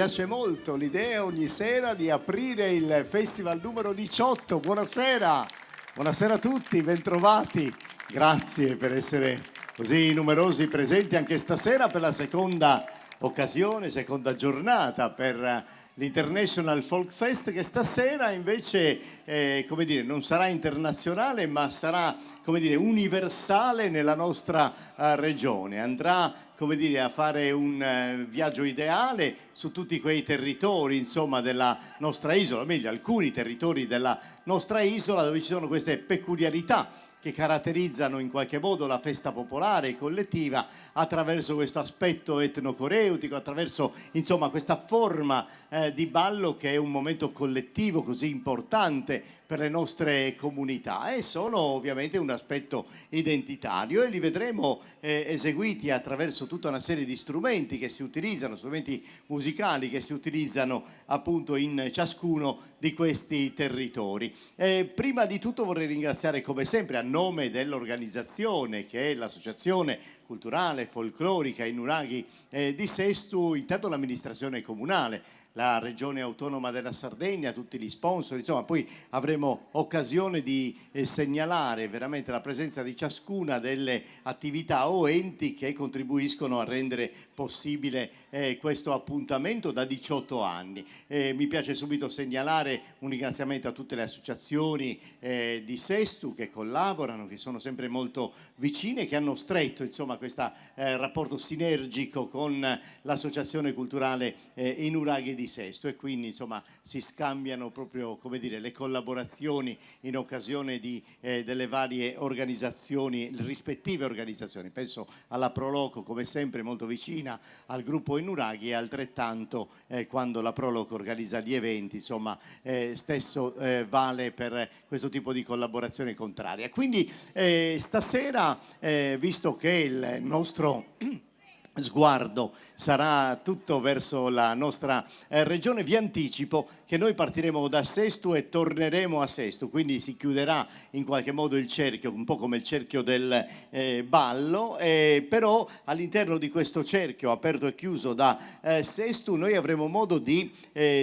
piace molto l'idea ogni sera di aprire il festival numero 18. Buonasera, buonasera a tutti, bentrovati. Grazie per essere così numerosi presenti anche stasera per la seconda occasione, seconda giornata per l'International Folk Fest, che stasera invece come dire, non sarà internazionale ma sarà, come dire, universale nella nostra regione. Andrà, come dire, a fare un viaggio ideale su tutti quei territori, insomma, della nostra isola, meglio alcuni territori della nostra isola dove ci sono queste peculiarità che caratterizzano in qualche modo la festa popolare e collettiva attraverso questo aspetto etnocoreutico, attraverso insomma questa forma di ballo che è un momento collettivo così importante per le nostre comunità, e sono ovviamente un aspetto identitario, e li vedremo eseguiti attraverso tutta una serie di strumenti che si utilizzano, strumenti musicali che si utilizzano appunto in ciascuno di questi territori. Prima di tutto vorrei ringraziare come sempre a nome dell'organizzazione, che è l'Associazione Culturale Folclorica Inuraghi di Sestu, intanto l'amministrazione comunale, la Regione Autonoma della Sardegna, tutti gli sponsor, insomma poi avremo occasione di segnalare veramente la presenza di ciascuna delle attività o enti che contribuiscono a rendere possibile questo appuntamento da 18 anni. Mi piace subito segnalare un ringraziamento a tutte le associazioni di Sestu che collaborano, che sono sempre molto vicine, che hanno stretto insomma questo rapporto sinergico con l'Associazione Culturale Inuraghi di Sestu, e quindi insomma si scambiano proprio, come dire, le collaborazioni in occasione di, delle varie organizzazioni, le rispettive organizzazioni. Penso alla Proloco, come sempre molto vicina al gruppo Inuraghi, e altrettanto quando la Proloco organizza gli eventi, insomma stesso vale per questo tipo di collaborazione contraria. Quindi stasera, visto che il nostro sguardo sarà tutto verso la nostra regione, vi anticipo che noi partiremo da Sestu e torneremo a Sestu, quindi si chiuderà in qualche modo il cerchio, un po' come il cerchio del ballo, però all'interno di questo cerchio aperto e chiuso da Sestu noi avremo modo di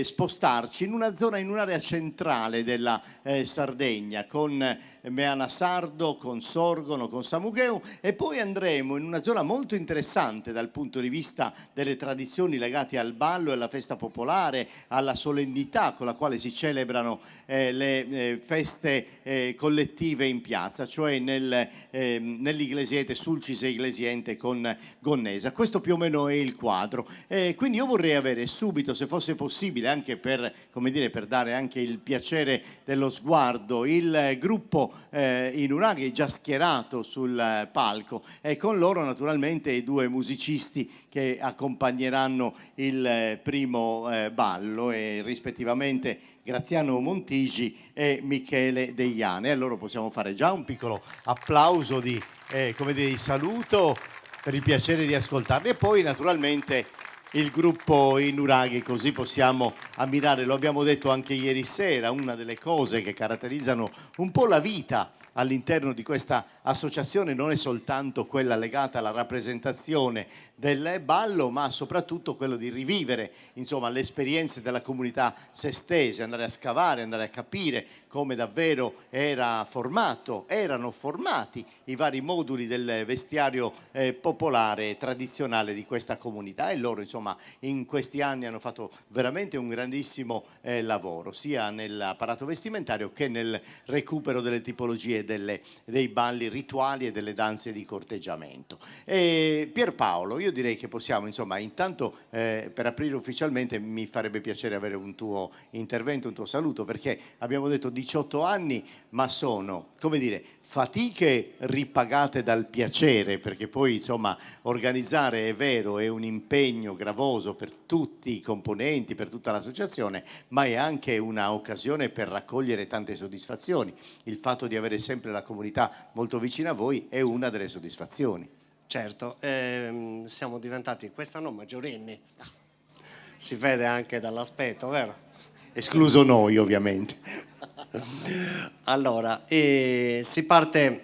spostarci in una zona, in un'area centrale della Sardegna, con Meana Sardo, con Sorgono, con Samugheu, e poi andremo in una zona molto interessante dal punto di vista delle tradizioni legate al ballo e alla festa popolare, alla solennità con la quale si celebrano le feste collettive in piazza, cioè nell'Iglesiente, Sulcise Iglesiente con Gonnesa. Questo più o meno è il quadro. Quindi io vorrei avere subito, se fosse possibile, anche per, come dire, per dare anche il piacere dello sguardo, il gruppo Inuraghi già schierato sul palco, e con loro naturalmente i due musicisti che accompagneranno il primo ballo, e rispettivamente Graziano Montigi e Michele Deiane. E allora possiamo fare già un piccolo applauso di, come dire, di saluto per il piacere di ascoltarli, e poi naturalmente il gruppo Inuraghi, così possiamo ammirare, lo abbiamo detto anche ieri sera, una delle cose che caratterizzano un po' la vita all'interno di questa associazione non è soltanto quella legata alla rappresentazione del ballo, ma soprattutto quello di rivivere insomma le esperienze della comunità sestese, andare a scavare, andare a capire come davvero erano formati i vari moduli del vestiario popolare e tradizionale di questa comunità, e loro insomma in questi anni hanno fatto veramente un grandissimo lavoro, sia nell'apparato vestimentario che nel recupero delle tipologie dei balli rituali e delle danze di corteggiamento. Pierpaolo, io direi che possiamo insomma intanto per aprire ufficialmente mi farebbe piacere avere un tuo intervento, un tuo saluto, perché abbiamo detto 18 anni, ma sono, come dire, fatiche ripagate dal piacere, perché poi insomma organizzare, è vero, è un impegno gravoso per tutti i componenti, per tutta l'associazione, ma è anche una occasione per raccogliere tante soddisfazioni. Il fatto di avere sempre la comunità molto vicina a voi è una delle soddisfazioni. Certo, siamo diventati quest'anno maggiorenni, si vede anche dall'aspetto, vero? Escluso noi ovviamente. Allora, si parte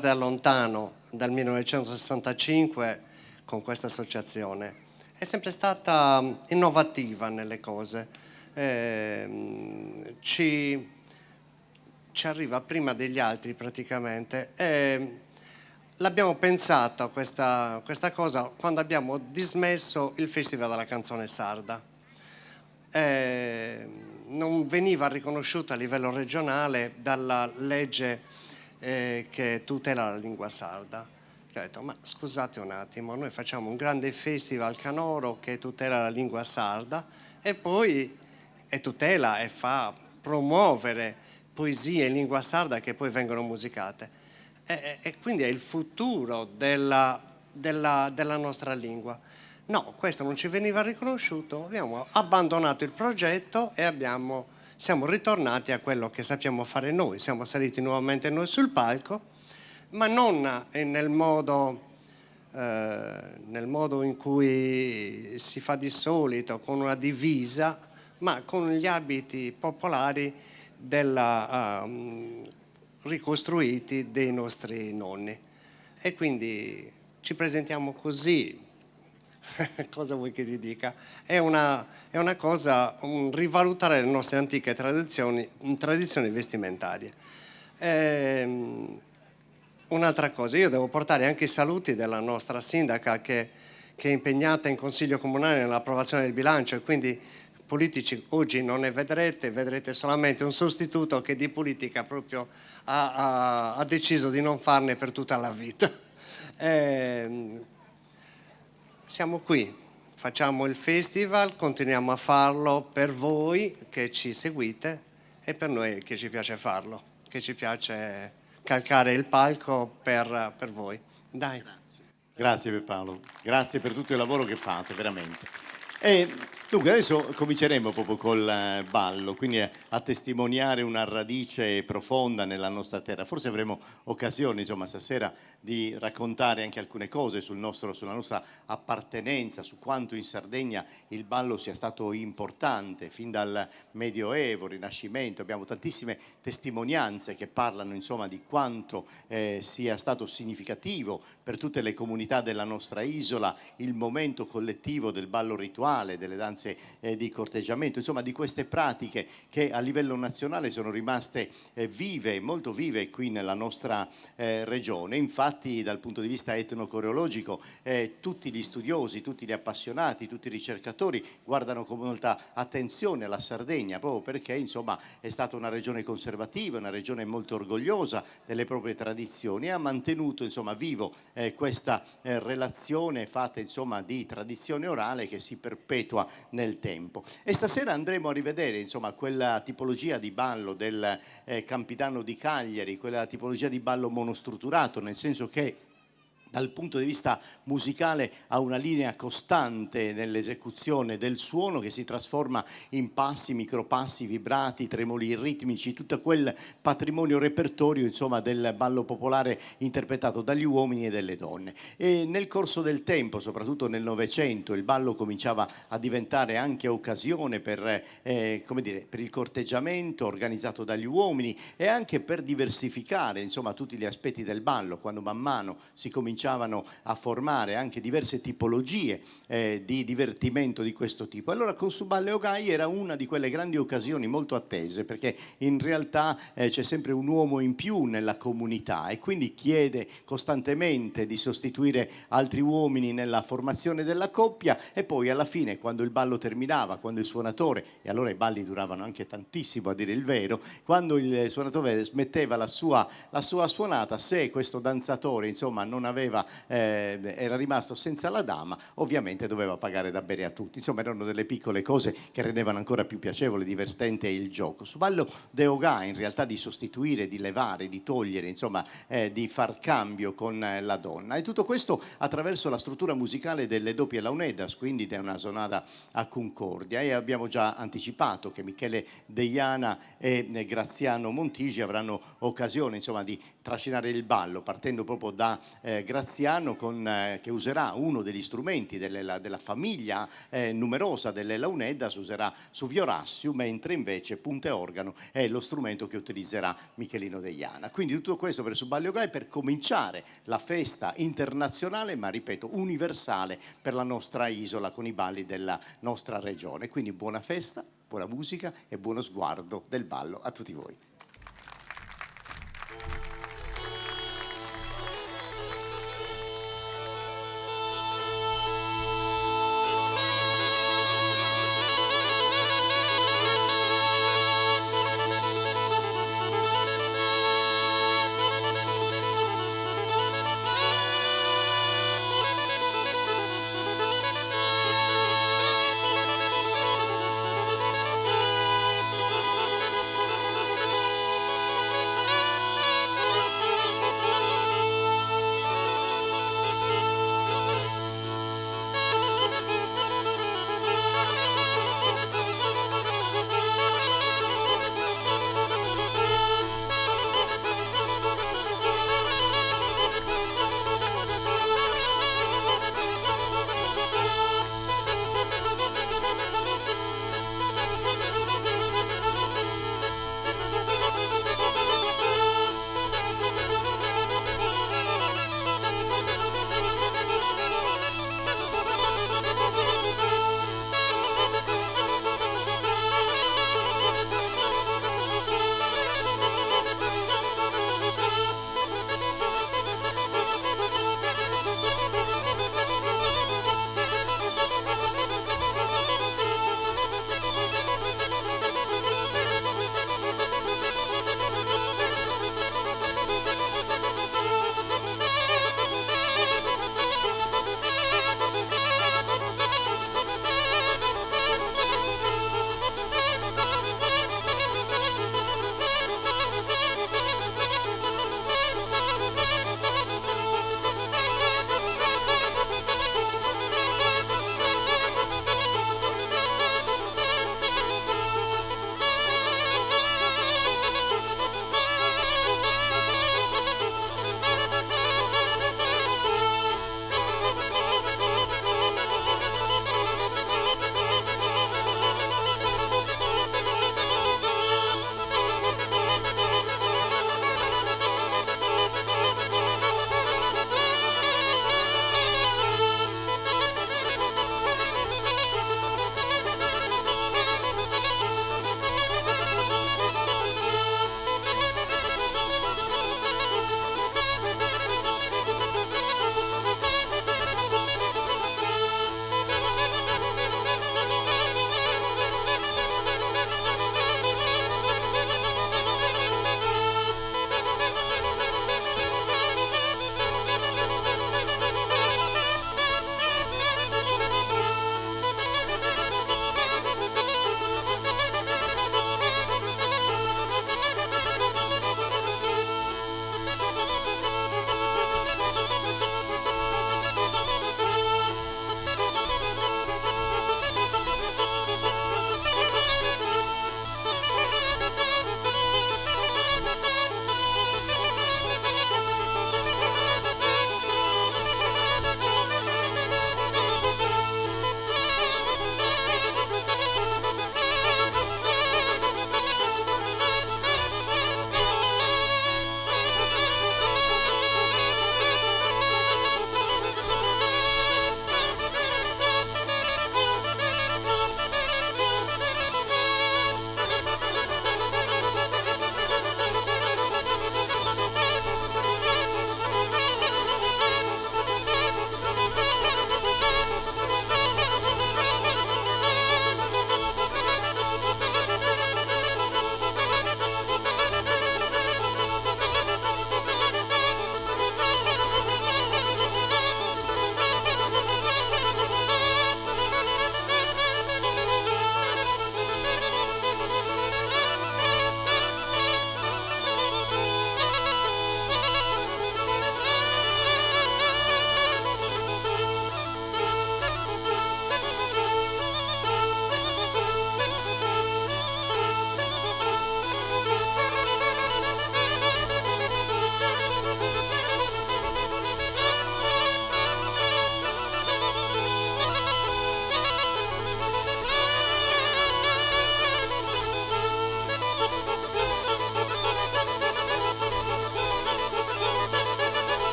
da lontano, dal 1965 con questa associazione. è sempre stata innovativa nelle cose. Ci arriva prima degli altri praticamente. L'abbiamo pensato questa cosa quando abbiamo dismesso il Festival della canzone sarda. Non veniva riconosciuta a livello regionale dalla legge che tutela la lingua sarda. Ho detto, ma scusate un attimo, noi facciamo un grande festival canoro che tutela la lingua sarda e poi tutela e fa promuovere poesie in lingua sarda che poi vengono musicate. E quindi è il futuro della nostra lingua. No, questo non ci veniva riconosciuto, abbiamo abbandonato il progetto e siamo ritornati a quello che sappiamo fare noi, siamo saliti nuovamente noi sul palco, ma non nel modo in cui si fa di solito, con una divisa, ma con gli abiti popolari ricostruiti dei nostri nonni. E quindi ci presentiamo così. Cosa vuoi che ti dica? È una cosa, un rivalutare le nostre antiche tradizioni vestimentarie. Un'altra cosa, io devo portare anche i saluti della nostra sindaca che è impegnata in consiglio comunale nell'approvazione del bilancio e quindi politici oggi non ne vedrete solamente un sostituto che di politica proprio ha deciso di non farne per tutta la vita. Siamo qui, facciamo il festival, continuiamo a farlo per voi che ci seguite e per noi che ci piace farlo, che ci piace calcare il palco per voi. Dai. Grazie Pierpaolo, grazie per tutto il lavoro che fate, veramente. E dunque adesso cominceremo proprio col ballo, quindi a testimoniare una radice profonda nella nostra terra. Forse avremo occasione, insomma, stasera di raccontare anche alcune cose sulla nostra appartenenza, su quanto in Sardegna il ballo sia stato importante fin dal Medioevo, Rinascimento. Abbiamo tantissime testimonianze che parlano, insomma, di quanto sia stato significativo per tutte le comunità della nostra isola il momento collettivo del ballo rituale, delle danze di corteggiamento, insomma di queste pratiche che a livello nazionale sono rimaste vive, molto vive qui nella nostra regione. Infatti dal punto di vista etnocoreologico tutti gli studiosi, tutti gli appassionati, tutti i ricercatori guardano con molta attenzione alla Sardegna proprio perché insomma è stata una regione conservativa, una regione molto orgogliosa delle proprie tradizioni e ha mantenuto insomma vivo questa relazione fatta insomma di tradizione orale che si perpetua nel tempo. E stasera andremo a rivedere insomma quella tipologia di ballo del Campidano di Cagliari, quella tipologia di ballo monostrutturato, nel senso che dal punto di vista musicale ha una linea costante nell'esecuzione del suono che si trasforma in passi, micropassi, vibrati, tremoli ritmici, tutto quel patrimonio repertorio insomma del ballo popolare interpretato dagli uomini e dalle donne. E nel corso del tempo, soprattutto nel Novecento, il ballo cominciava a diventare anche occasione per il corteggiamento organizzato dagli uomini e anche per diversificare insomma tutti gli aspetti del ballo, quando man mano si cominciavano a formare anche diverse tipologie di divertimento di questo tipo. Allora con Subballo e Ogai era una di quelle grandi occasioni molto attese perché in realtà c'è sempre un uomo in più nella comunità e quindi chiede costantemente di sostituire altri uomini nella formazione della coppia e poi alla fine quando il ballo terminava, quando il suonatore, e allora i balli duravano anche tantissimo a dire il vero, quando il suonatore smetteva la sua suonata, se questo danzatore insomma non aveva era rimasto senza la dama, ovviamente doveva pagare da bere a tutti. Insomma erano delle piccole cose che rendevano ancora più piacevole, divertente il gioco. Subballo de Ogà in realtà di sostituire, di levare, di togliere, insomma di far cambio con la donna. E tutto questo attraverso la struttura musicale delle doppie launedas, quindi da una sonata a Concordia. E abbiamo già anticipato che Michele Deiana e Graziano Montigi avranno occasione insomma di trascinare il ballo partendo proprio da Graziano che userà uno degli strumenti della famiglia numerosa delle Launeddas, userà su Viorassio, mentre invece punte organo è lo strumento che utilizzerà Michelino Deiana. Quindi tutto questo per Suballio Gai per cominciare la festa internazionale, ma ripeto universale per la nostra isola con i balli della nostra regione. Quindi buona festa, buona musica e buono sguardo del ballo a tutti voi.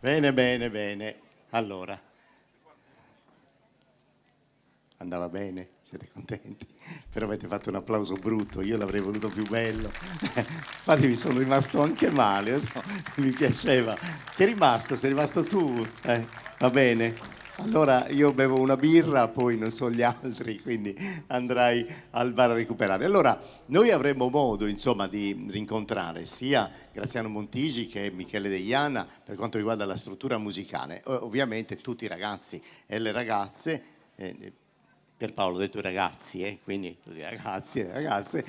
Bene, bene, bene. Allora, andava bene? Siete contenti? Però avete fatto un applauso brutto, io l'avrei voluto più bello. Infatti mi sono rimasto anche male, no? Mi piaceva. Che è rimasto? Sei rimasto tu? Va bene. Allora io bevo una birra, poi non so gli altri, quindi andrai al bar a recuperare. Allora, noi avremo modo, insomma, di rincontrare sia Graziano Montigi che Michele Deiana per quanto riguarda la struttura musicale. Ovviamente tutti i ragazzi e le ragazze, Pierpaolo ha detto i ragazzi, quindi tutti i ragazzi e ragazze,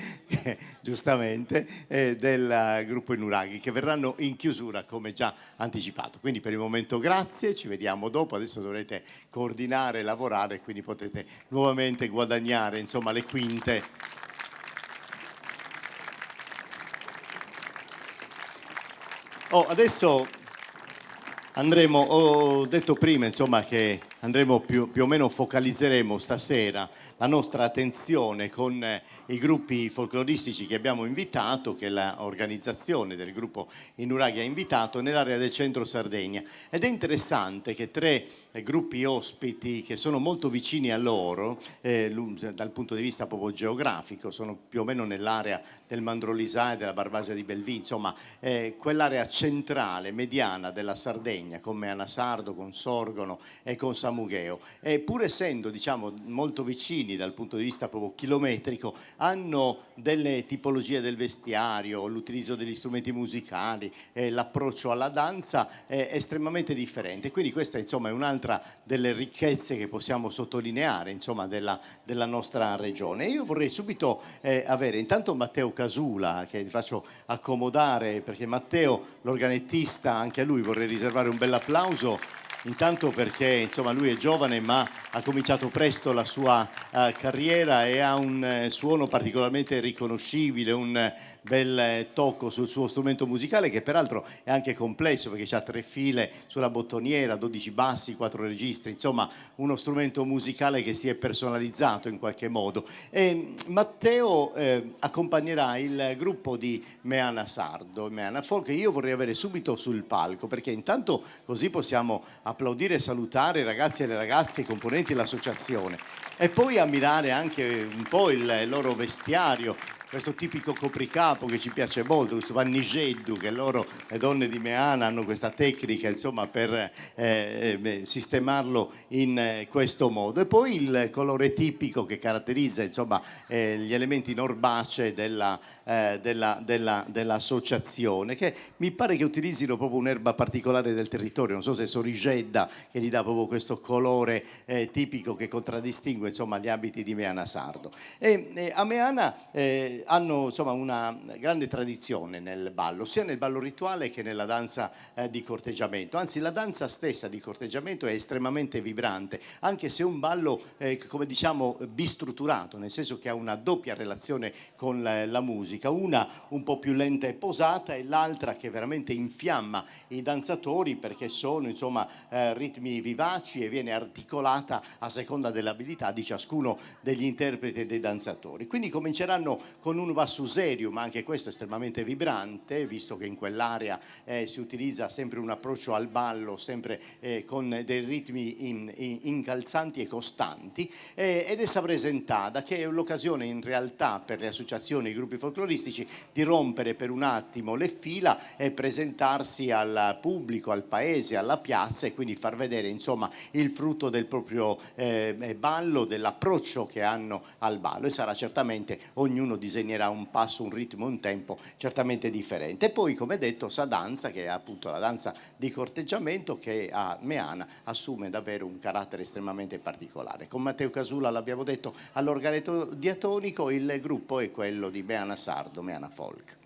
giustamente, del gruppo Inuraghi, che verranno in chiusura come già anticipato. Quindi per il momento grazie, ci vediamo dopo, adesso dovrete coordinare e lavorare, quindi potete nuovamente guadagnare, insomma, le quinte. Adesso andremo, ho detto prima, insomma, che andremo più o meno focalizzeremo stasera la nostra attenzione con i gruppi folcloristici che abbiamo invitato, che l'organizzazione del gruppo Inuraghi ha invitato nell'area del centro Sardegna. Ed è interessante che tre gruppi ospiti che sono molto vicini a loro dal punto di vista proprio geografico, sono più o meno nell'area del Mandrolisà e della Barbagia di Belvì, insomma quell'area centrale, mediana della Sardegna, con Meanasardo, con Sorgono e con Samugheo, e pur essendo, diciamo, molto vicini dal punto di vista proprio chilometrico, hanno delle tipologie del vestiario, l'utilizzo degli strumenti musicali, l'approccio alla danza estremamente differente. Quindi questa, insomma, è un'altra delle ricchezze che possiamo sottolineare, insomma, della nostra regione. Io vorrei subito avere intanto Matteo Casula, che ti faccio accomodare, perché Matteo, l'organettista, anche a lui vorrei riservare un bel applauso. Intanto perché, insomma, lui è giovane ma ha cominciato presto la sua carriera e ha un suono particolarmente riconoscibile, un bel tocco sul suo strumento musicale, che peraltro è anche complesso perché ha 3 file sulla bottoniera, 12 bassi, 4 registri, insomma uno strumento musicale che si è personalizzato in qualche modo. E Matteo accompagnerà il gruppo di Meanasardo, Meana Folk, che io vorrei avere subito sul palco, perché intanto così possiamo applaudire e salutare i ragazzi e le ragazze, i componenti dell'associazione, e poi ammirare anche un po' il loro vestiario, questo tipico copricapo che ci piace molto, questo vannigeddu, che loro, le donne di Meana, hanno questa tecnica, insomma, per sistemarlo in questo modo. E poi il colore tipico che caratterizza, insomma, gli elementi norbacei dell'associazione, che mi pare che utilizzino proprio un'erba particolare del territorio, non so se è sorigedda, che gli dà proprio questo colore tipico che contraddistingue, insomma, gli abiti di Meanasardo. E a Meana hanno, insomma, una grande tradizione nel ballo, sia nel ballo rituale che nella danza di corteggiamento. Anzi, la danza stessa di corteggiamento è estremamente vibrante, anche se è un ballo, come diciamo, bistrutturato, nel senso che ha una doppia relazione con la musica, una un po' più lenta e posata e l'altra che veramente infiamma i danzatori, perché sono, insomma, ritmi vivaci e viene articolata a seconda dell'abilità di ciascuno degli interpreti e dei danzatori. Quindi cominceranno con un vassuserio, ma anche questo estremamente vibrante, visto che in quell'area si utilizza sempre un approccio al ballo, sempre con dei ritmi incalzanti e costanti, ed essa presentata, che è l'occasione in realtà per le associazioni e i gruppi folcloristici di rompere per un attimo le fila e presentarsi al pubblico, al paese, alla piazza, e quindi far vedere, insomma, il frutto del proprio ballo, dell'approccio che hanno al ballo, e sarà certamente, ognuno disegnerà un passo, un ritmo, un tempo certamente differente. E poi, come detto, Sadanza, che è appunto la danza di corteggiamento, che a Meana assume davvero un carattere estremamente particolare. Con Matteo Casula, l'abbiamo detto, all'organetto diatonico, il gruppo è quello di Meanasardo, Meana Folk.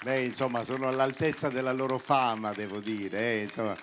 Beh, insomma, sono all'altezza della loro fama, devo dire. Insomma,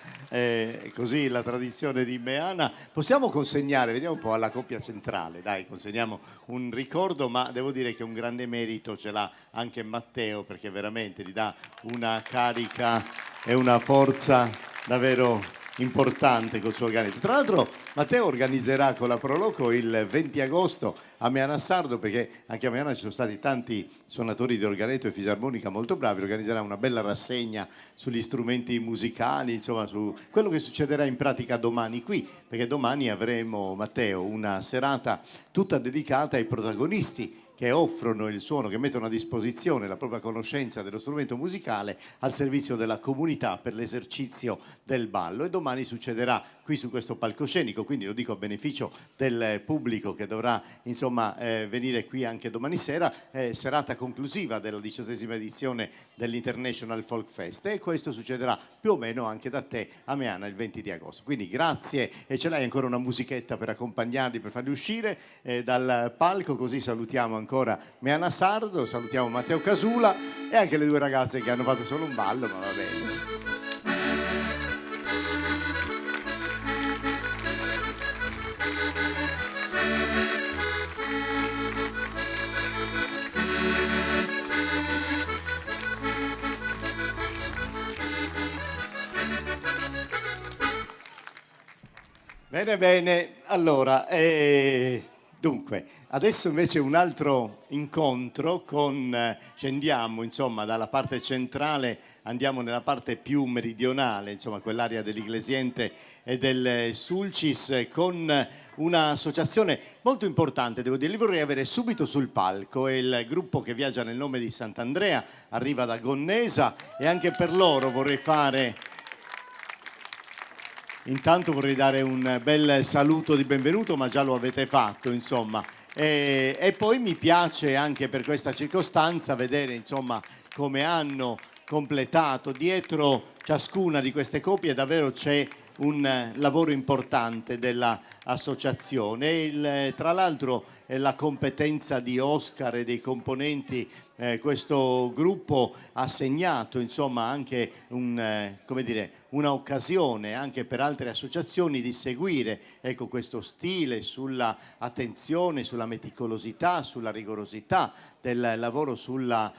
così la tradizione di Meana. Possiamo consegnare, vediamo un po' alla coppia centrale, dai, consegniamo un ricordo, ma devo dire che un grande merito ce l'ha anche Matteo, perché veramente gli dà una carica e una forza davvero importante col suo organico. Tra l'altro Matteo organizzerà con la Proloco il 20 agosto a Meana Sardo, perché anche a Meana ci sono stati tanti suonatori di organetto e fisarmonica molto bravi. Organizzerà una bella rassegna sugli strumenti musicali, insomma su quello che succederà in pratica domani qui, perché domani avremo, Matteo, una serata tutta dedicata ai protagonisti che offrono il suono, che mettono a disposizione la propria conoscenza dello strumento musicale al servizio della comunità per l'esercizio del ballo. E domani succederà qui su questo palcoscenico, quindi lo dico a beneficio del pubblico che dovrà insomma venire qui anche domani sera, serata conclusiva della 18ª edizione dell'International Folk Fest, e questo succederà più o meno anche da te a Meana il 20 di agosto. Quindi grazie, e ce l'hai ancora una musichetta per accompagnarli, per farli uscire dal palco, così salutiamo ancora Meana Sardo, salutiamo Matteo Casula e anche le due ragazze che hanno fatto solo un ballo, ma va bene. Bene, bene, allora, dunque, adesso invece un altro incontro con, scendiamo insomma dalla parte centrale, andiamo nella parte più meridionale, insomma quell'area dell'Iglesiente e del Sulcis, con un'associazione molto importante, devo dire. Li vorrei avere subito sul palco, è il gruppo che viaggia nel nome di Sant'Andrea, arriva da Gonnesa, e anche per loro vorrei fare... Intanto vorrei dare un bel saluto di benvenuto, ma già lo avete fatto, insomma. E poi mi piace anche per questa circostanza vedere, insomma, come hanno completato. Dietro ciascuna di queste coppie davvero c'è un lavoro importante dell'associazione. Tra l'altro la competenza di Oscar e dei componenti, questo gruppo ha segnato insomma anche come dire, un'occasione anche per altre associazioni di seguire, ecco, questo stile sulla attenzione, sulla meticolosità, sulla rigorosità del lavoro, sulla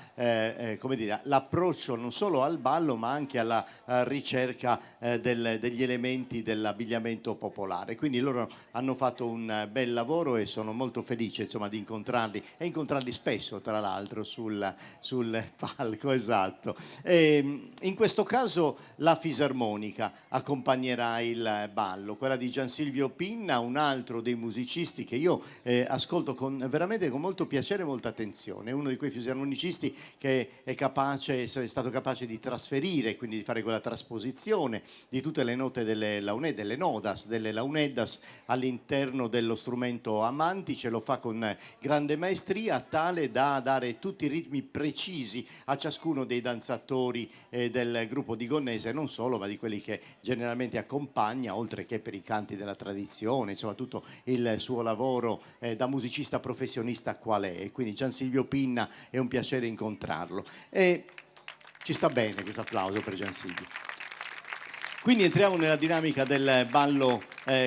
come dire, l'approccio non solo al ballo ma anche alla ricerca degli elementi dell'abbigliamento popolare. Quindi loro hanno fatto un bel lavoro e sono molto felice insomma di incontrarli, e incontrarli spesso tra l'altro sul palco, esatto. In questo caso la fisarmonica accompagnerà il ballo, quella di Giansilvio Pinna, un altro dei musicisti che io ascolto veramente con molto piacere e molta attenzione. È uno di quei fisarmonicisti che è stato capace di trasferire, quindi di fare quella trasposizione di tutte le note delle launeddas all'interno dello strumento a mantice. Lo fa con grande maestria, tale da dare tutti i ritmi precisi a ciascuno dei danzatori del gruppo di Gonnesa, e non solo, ma di quelli che generalmente accompagna, oltre che per i canti della tradizione, insomma tutto il suo lavoro da musicista professionista qual è. E quindi Giansilvio Pinna è un piacere incontrarlo. Ci sta bene questo applauso per Giansilvio. Quindi entriamo nella dinamica del ballo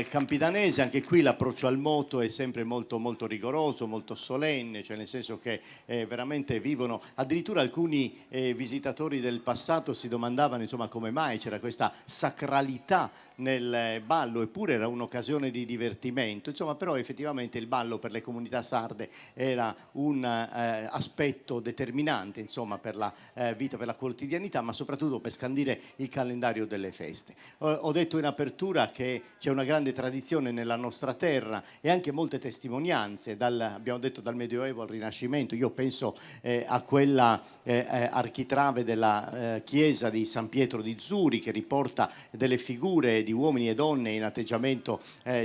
campidanese. Anche qui l'approccio al moto è sempre molto, molto rigoroso, molto solenne, cioè nel senso che veramente vivono. Addirittura alcuni visitatori del passato si domandavano, insomma, come mai c'era questa sacralità nel ballo, eppure era un'occasione di divertimento. Insomma, però effettivamente il ballo per le comunità sarde era un aspetto determinante, insomma, per la vita, per la quotidianità, ma soprattutto per scandire il calendario delle feste. Ho detto in apertura che c'è una grande tradizione nella nostra terra e anche molte testimonianze, abbiamo detto dal Medioevo al Rinascimento. Io penso a quella architrave della chiesa di San Pietro di Zuri, che riporta delle figure di uomini e donne in atteggiamento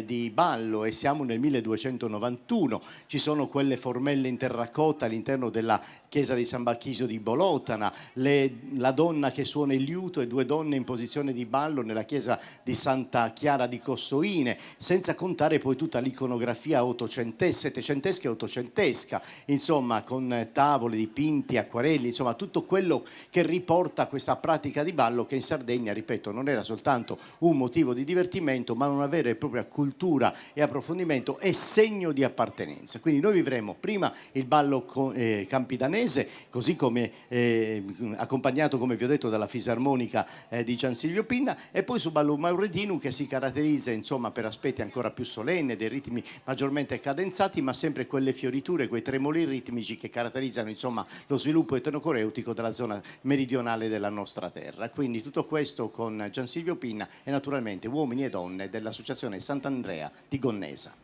di ballo, e siamo nel 1291. Ci sono quelle formelle in terracotta all'interno della chiesa di San Bachisio di Bolotana, la donna che suona il liuto e due donne in posizione di ballo nella chiesa di Santa Chiara di Cossoine, senza contare poi tutta l'iconografia settecentesca e ottocentesca, insomma, con tavole, dipinti, acquarelli, insomma tutto quello che riporta questa pratica di ballo che in Sardegna, ripeto, non era soltanto un motivo di divertimento, ma una vera e propria cultura e approfondimento e segno di appartenenza. Quindi noi vivremo prima il ballo campidanese, così come accompagnato, come vi ho detto, dalla fisarmonica di Giansilvio Pinna, e poi su ballo mauredino, che si caratterizza, insomma, per aspetti ancora più solenni, dei ritmi maggiormente cadenzati, ma sempre quelle fioriture, quei tremoli ritmici che caratterizzano, insomma, lo sviluppo etnocoreutico della zona meridionale della nostra terra. Quindi tutto questo con Giansilvio Pinna e naturalmente uomini e donne dell'Associazione Sant'Andrea di Gonnesa.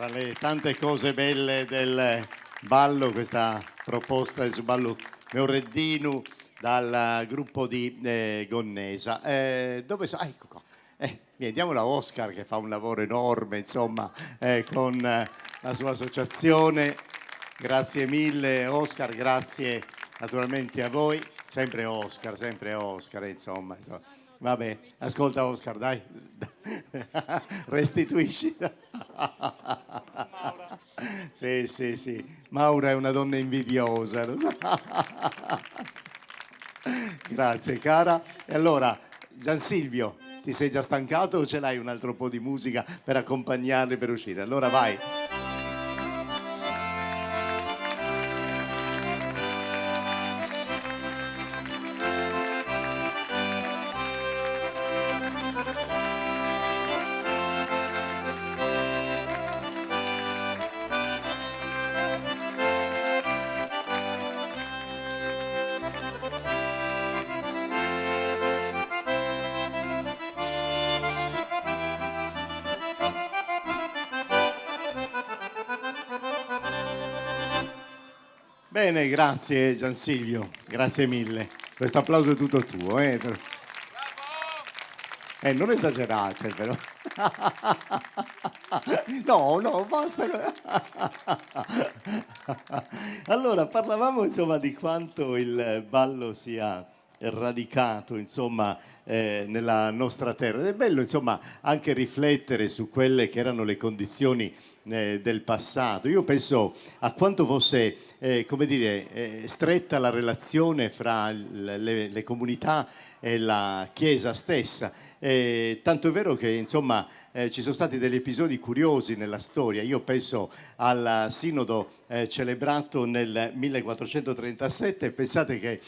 tra le tante cose belle del ballo, questa proposta del ballo Meoreddinu dal gruppo di Gonnesa. Ecco qua. Vieni, diamola a Oscar che fa un lavoro enorme, insomma, con la sua associazione. Grazie mille Oscar, grazie naturalmente a voi. Sempre Oscar, insomma. Vabbè, ascolta Oscar, dai, restituisci. Sì, Maura è una donna invidiosa, lo so. Grazie cara. E allora, Gian Silvio, ti sei già stancato o ce l'hai un altro po' di musica per accompagnarli per uscire? Allora vai. Bene, grazie Gian Silvio, grazie mille. Questo applauso è tutto tuo. Non esagerate però. No, basta. Allora, parlavamo insomma di quanto il ballo sia radicato insomma nella nostra terra ed è bello insomma anche riflettere su quelle che erano le condizioni del passato. Io penso a quanto fosse stretta la relazione fra le comunità e la Chiesa stessa, tanto è vero che insomma ci sono stati degli episodi curiosi nella storia. Io penso al sinodo celebrato nel 1437, pensate che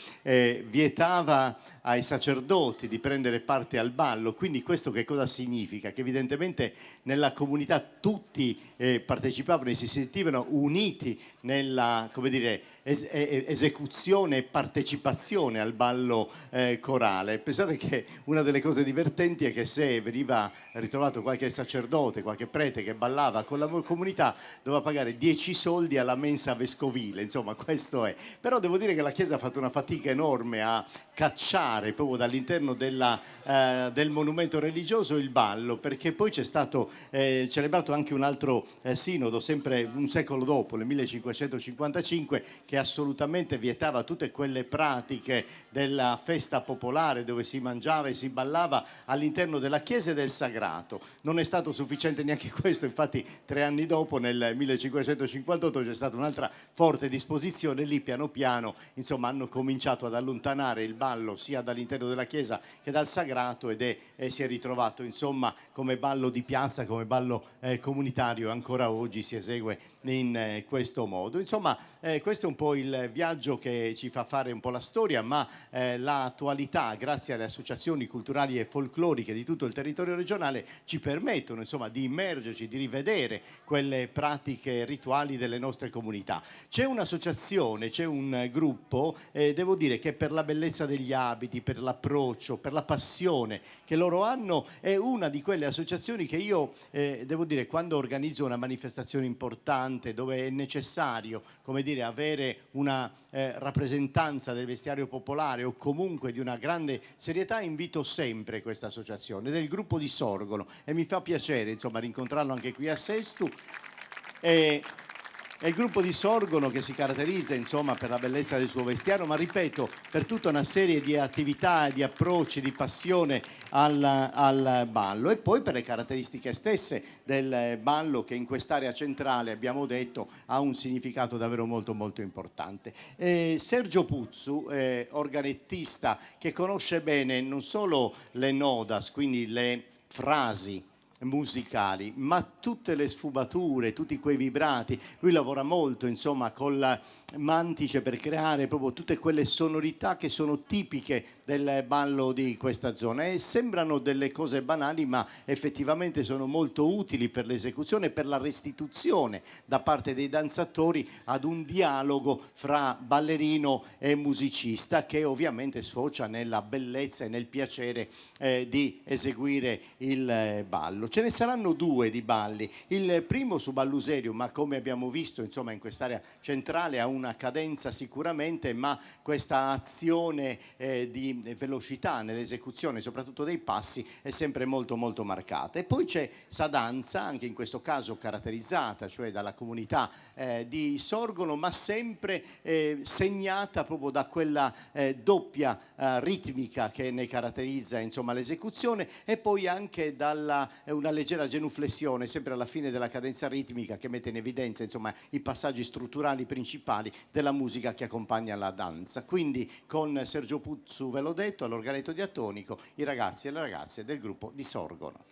vietava ai sacerdoti di prendere parte al ballo. Quindi questo che cosa significa? Che evidentemente nella comunità tutti partecipavano e si sentivano uniti nella esecuzione e partecipazione al ballo corale. Pensate che una delle cose divertenti è che se veniva ritrovato qualche sacerdote, qualche prete che ballava con la comunità, doveva pagare 10 soldi alla mensa vescovile, insomma questo è. Però devo dire che la Chiesa ha fatto una fatica enorme a cacciare proprio dall'interno del monumento religioso il ballo, perché poi c'è stato celebrato anche un altro sinodo, sempre un secolo dopo, nel 1555, che assolutamente vietava tutte quelle pratiche della festa popolare dove si mangiava e si ballava all'interno della chiesa e del sagrato. Non è stato sufficiente neanche questo, infatti 3 anni dopo, nel 1558, c'è stata un'altra forte disposizione, lì piano piano insomma hanno cominciato ad allontanare il ballo sia dall'interno della chiesa che dal sagrato ed si è ritrovato insomma come ballo di piazza, come ballo comunitario, ancora oggi si esegue in questo modo. Insomma questo è un po' il viaggio che ci fa fare un po' la storia, ma l'attualità, grazie alle associazioni culturali e folcloriche di tutto il territorio regionale, ci permettono insomma di immergerci, di rivedere quelle pratiche rituali delle nostre comunità. C'è un'associazione, c'è un gruppo, devo dire che per la bellezza degli abiti, per l'approccio, per la passione che loro hanno, è una di quelle associazioni che io devo dire, quando organizzo una manifestazione importante dove è necessario, come dire, avere una rappresentanza del vestiario popolare o comunque di una grande serietà, invito sempre questa associazione del gruppo di Sorgono e mi fa piacere insomma rincontrarlo anche qui a Sestu. È il gruppo di Sorgono che si caratterizza insomma per la bellezza del suo vestiario, ma ripeto, per tutta una serie di attività, di approcci, di passione al ballo, e poi per le caratteristiche stesse del ballo che in quest'area centrale, abbiamo detto, ha un significato davvero molto molto importante. Sergio Puzzu, organettista che conosce bene non solo le nodas, quindi le frasi musicali, ma tutte le sfumature, tutti quei vibrati. Lui lavora molto insomma con la mantice per creare proprio tutte quelle sonorità che sono tipiche del ballo di questa zona e sembrano delle cose banali, ma effettivamente sono molto utili per l'esecuzione e per la restituzione da parte dei danzatori ad un dialogo fra ballerino e musicista, che ovviamente sfocia nella bellezza e nel piacere di eseguire il ballo. Ce ne saranno due di balli. Il primo su Balluserio, ma come abbiamo visto, insomma, in quest'area centrale ha una cadenza sicuramente, ma questa azione di velocità nell'esecuzione, soprattutto dei passi, è sempre molto molto marcata. E poi c'è Sadanza, anche in questo caso caratterizzata, cioè dalla comunità di Sorgono, ma sempre segnata proprio da quella doppia ritmica che ne caratterizza, insomma, l'esecuzione, e poi anche dalla una leggera genuflessione sempre alla fine della cadenza ritmica, che mette in evidenza, insomma, i passaggi strutturali principali della musica che accompagna la danza. Quindi con Sergio Puzzu, ve l'ho detto, all'organetto diatonico, i ragazzi e le ragazze del gruppo di Sorgono.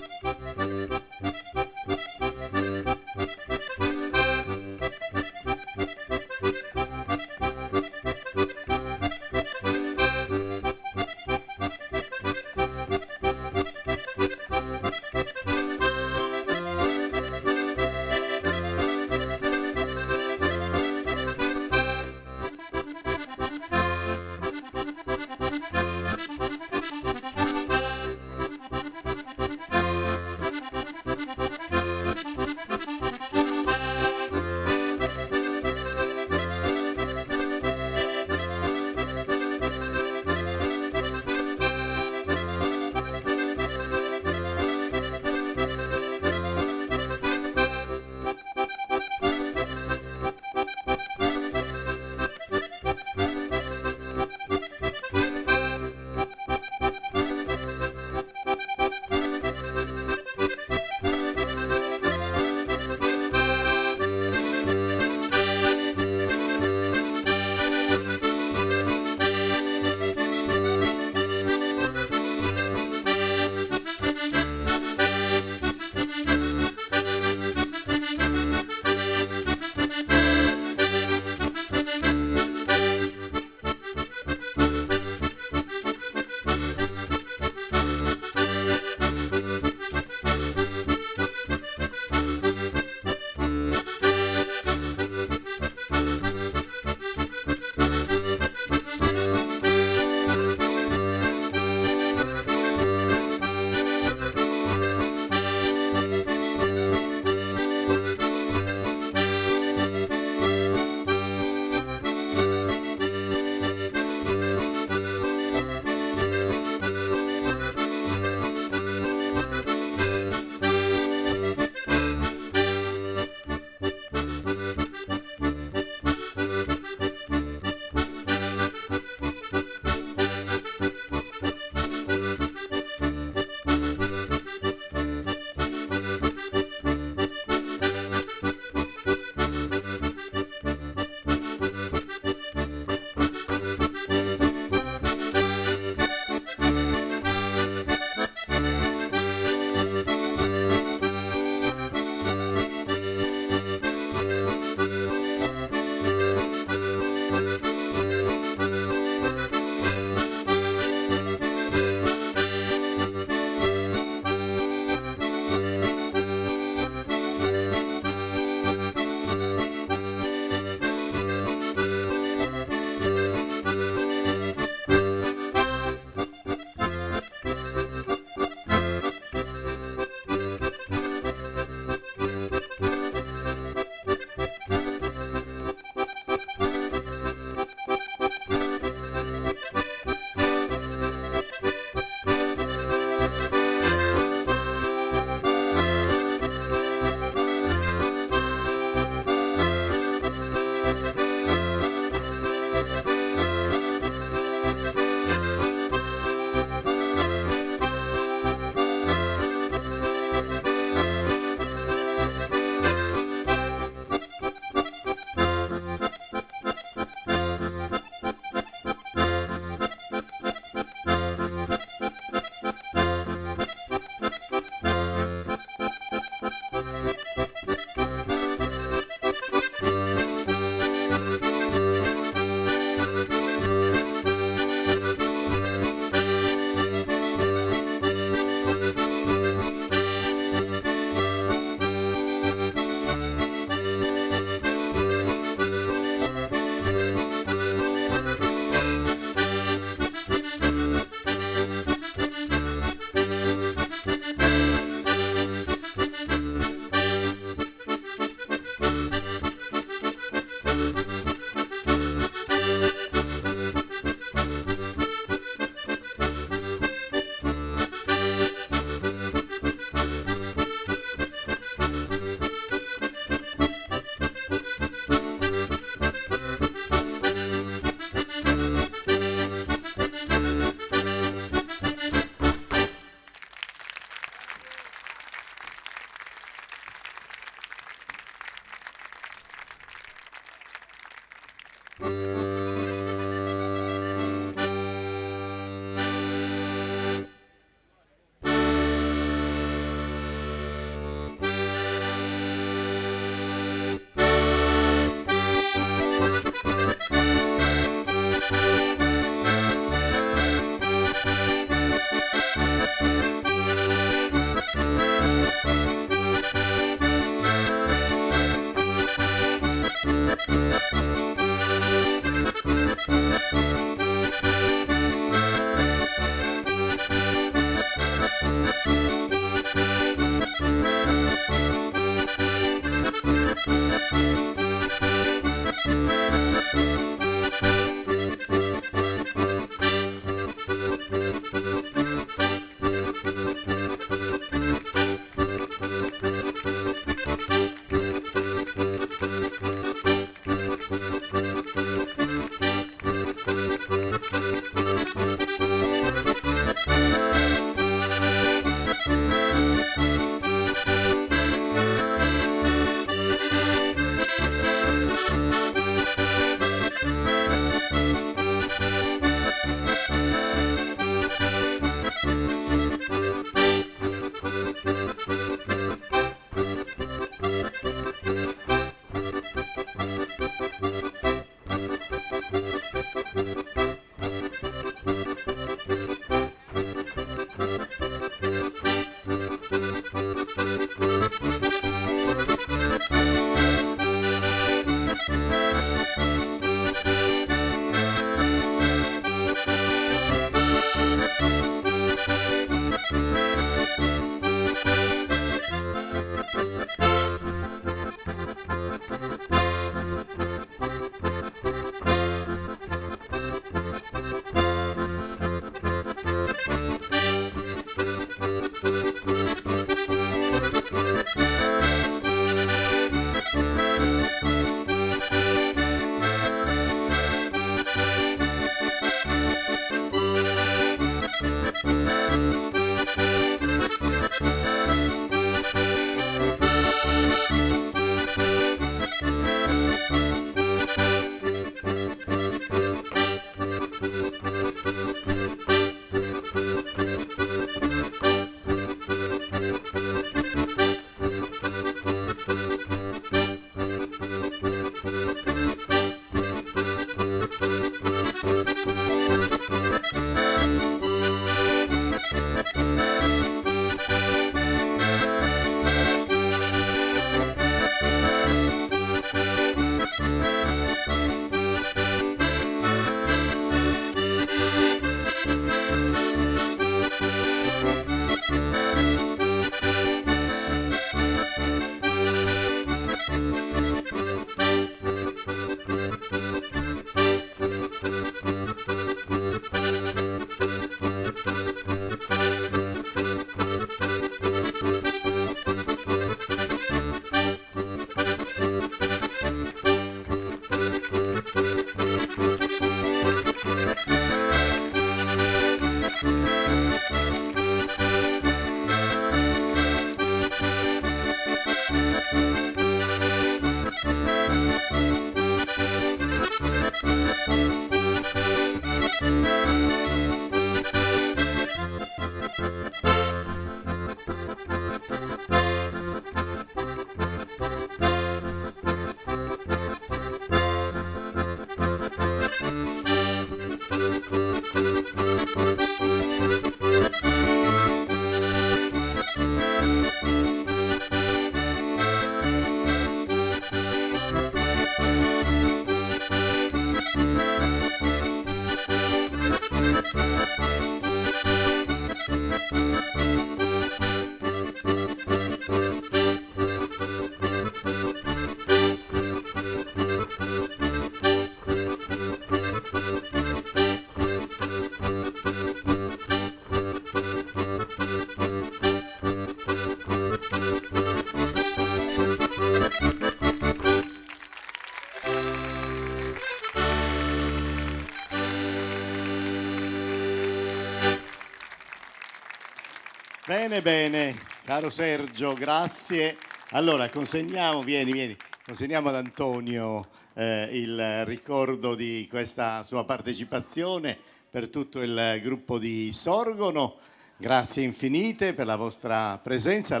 Bene, bene, caro Sergio, grazie. Allora, consegniamo, vieni, consegniamo ad Antonio il ricordo di questa sua partecipazione per tutto il gruppo di Sorgono. Grazie infinite per la vostra presenza.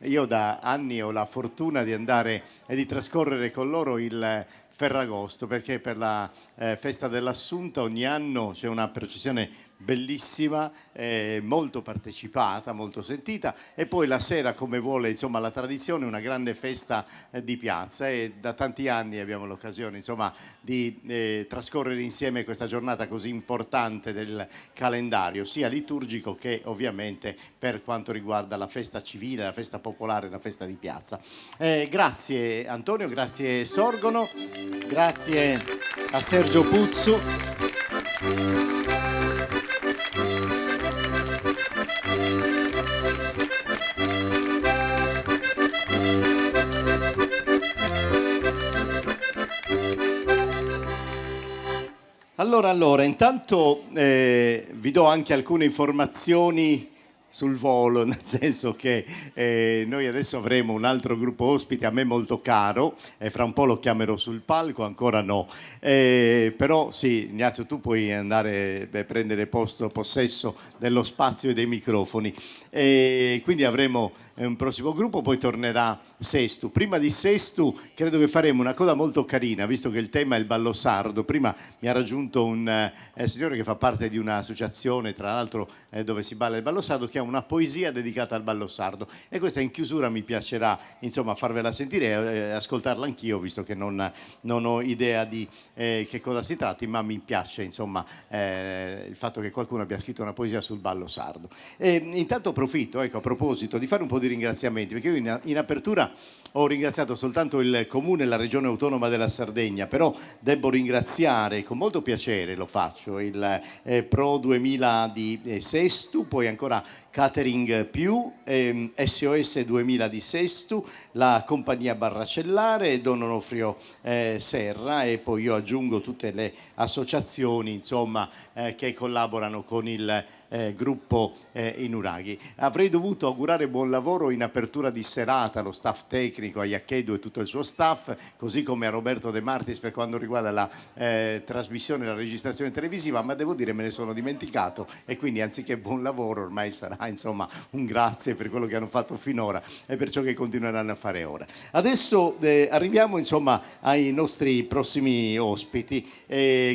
Io da anni ho la fortuna di andare e di trascorrere con loro il Ferragosto, perché per la festa dell'Assunta ogni anno c'è una processione bellissima, molto partecipata, molto sentita, e poi la sera, come vuole insomma la tradizione, una grande festa di piazza, e da tanti anni abbiamo l'occasione insomma di trascorrere insieme questa giornata così importante del calendario, sia liturgico che ovviamente per quanto riguarda la festa civile, la festa popolare, la festa di piazza. Grazie Antonio, grazie Sorgono, grazie a Sergio Puzzu. Allora, intanto vi do anche alcune informazioni sul volo, nel senso che noi adesso avremo un altro gruppo ospite a me molto caro e fra un po' lo chiamerò sul palco, ancora no. Però sì, Ignazio, tu puoi andare a prendere possesso dello spazio e dei microfoni. Quindi avremo un prossimo gruppo, poi tornerà Sestu. Prima di Sestu credo che faremo una cosa molto carina, visto che il tema è il ballo sardo. Prima mi ha raggiunto un signore che fa parte di un'associazione, tra l'altro dove si balla il ballo sardo, che ha una poesia dedicata al ballo sardo, e questa in chiusura mi piacerà insomma farvela sentire e ascoltarla anch'io, visto che non ho idea di che cosa si tratti, ma mi piace insomma il fatto che qualcuno abbia scritto una poesia sul ballo sardo. Intanto approfitto, ecco, a proposito, di fare un po' di ringraziamenti, perché io in apertura ho ringraziato soltanto il Comune e la Regione Autonoma della Sardegna, però devo ringraziare, con molto piacere lo faccio, il Pro 2000 di Sestu, poi ancora Catering Più, SOS 2000 di Sestu, la compagnia Barracellare, Don Onofrio Serra, e poi io aggiungo tutte le associazioni insomma che collaborano con il gruppo Inuraghi. Avrei dovuto augurare buon lavoro in apertura di serata allo staff tecnico, a Iacchedu e tutto il suo staff, così come a Roberto De Martis per quanto riguarda la trasmissione e la registrazione televisiva, ma devo dire me ne sono dimenticato, e quindi anziché buon lavoro ormai sarà insomma un grazie per quello che hanno fatto finora e per ciò che continueranno a fare ora. Adesso arriviamo insomma ai nostri prossimi ospiti.